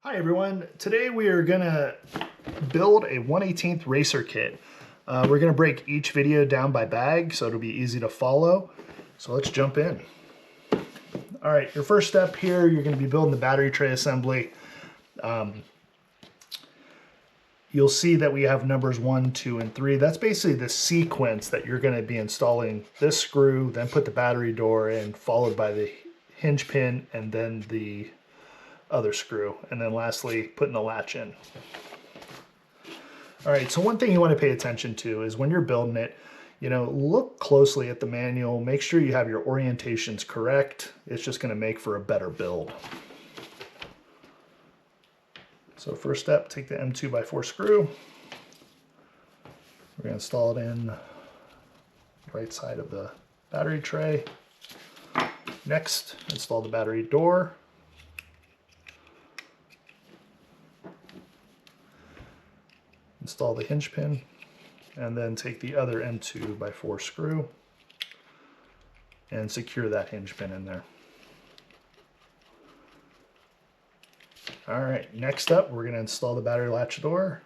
Hi everyone, today we are gonna build a 1/18 racer kit. We're gonna break each video down by bag so it'll be easy to follow. So let's jump in. All right, your first step here, you're gonna be building the battery tray assembly. You'll see that we have numbers 1, 2, and 3. That's basically the sequence that you're gonna be installing this screw, then put the battery door in, followed by the hinge pin, and then the other screw, and then lastly putting the latch in. All right, so one thing you want to pay attention to is when you're building it, look closely at the manual, make sure you have your orientations correct. It's just going to make for a better build. So first step, take the M2x4 screw. We're going to install it in the right side of the battery tray. Next, install the battery door. Install the hinge pin, and then take the other M2x4 screw and secure that hinge pin in there. All right, next up, we're going to install the battery latch door,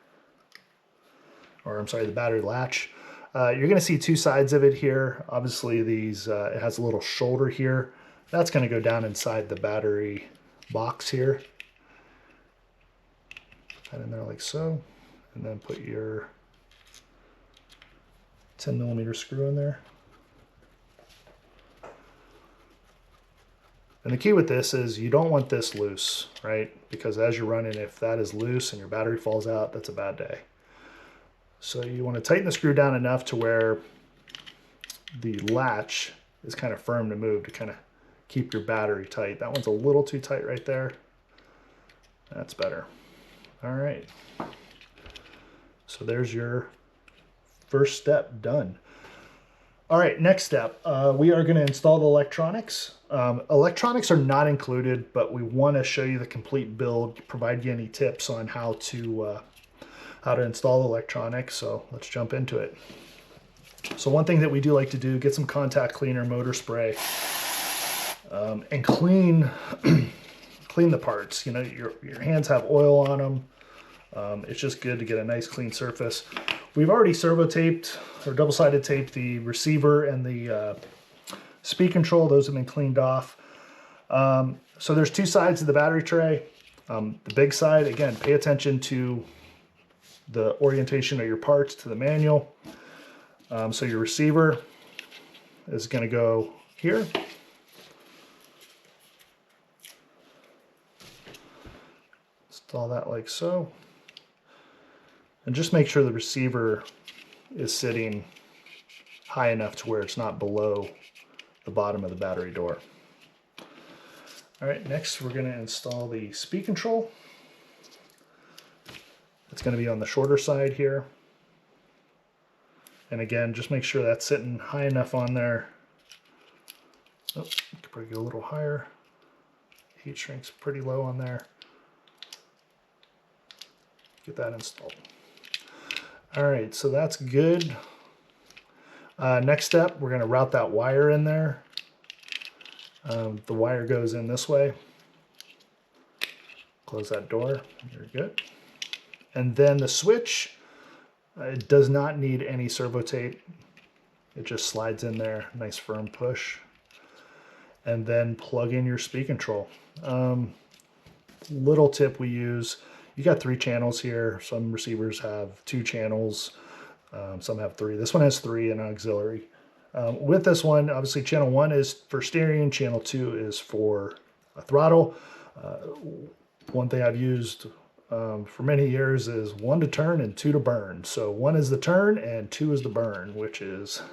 or I'm sorry, the battery latch. You're going to see two sides of it here. Obviously, it has a little shoulder here. That's going to go down inside the battery box here. Put that in there like so. And then put your 10mm screw in there. And the key with this is you don't want this loose, right? Because as you're running, if that is loose and your battery falls out, that's a bad day. So you want to tighten the screw down enough to where the latch is kind of firm to move to kind of keep your battery tight. That one's a little too tight right there. That's better. All right. So there's your first step done. All right, next step, we are going to install the electronics. Electronics are not included, but we want to show you the complete build, provide you any tips on how to install the electronics. So let's jump into it. So one thing that we do like to do, get some contact cleaner, motor spray, and clean the parts. Your hands have oil on them. It's just good to get a nice clean surface. We've already servo taped or double-sided taped the receiver and the speed control. Those have been cleaned off. So there's two sides of the battery tray. The big side, again, pay attention to the orientation of your parts to the manual. So your receiver is going to go here. Install that like so. And just make sure the receiver is sitting high enough to where it's not below the bottom of the battery door. All right, next we're going to install the speed control. It's going to be on the shorter side here. And again, just make sure that's sitting high enough on there. Oh, you could probably go a little higher. Heat shrink's pretty low on there. Get that installed. All right, so that's good. Next step, we're going to route that wire in there. The wire goes in this way. Close that door. You're good. And then the switch, it does not need any servo tape. It just slides in there, nice firm push. And then plug in your speed control. Little tip we use. You got 3 channels here. Some receivers have 2 channels. Some have 3. This one has 3 and auxiliary. With this one, obviously channel 1 is for steering. Channel 2 is for a throttle. One thing I've used for many years is 1 to turn and 2 to burn. So 1 is the turn and 2 is the burn, which is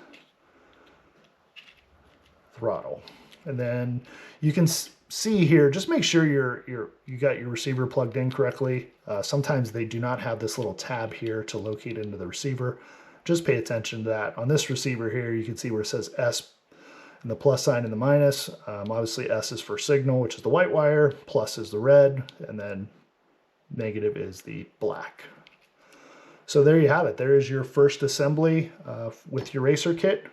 throttle. And then you can see here, just make sure you got your receiver plugged in correctly. Sometimes they do not have this little tab here to locate into the receiver. Just pay attention to that. On this receiver here, you can see where it says S and the plus sign and the minus. Obviously S is for signal, which is the white wire, plus is the red, and then negative is the black. So there you have it. There is your first assembly with your racer kit.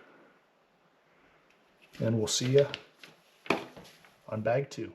And we'll see you on bag 2.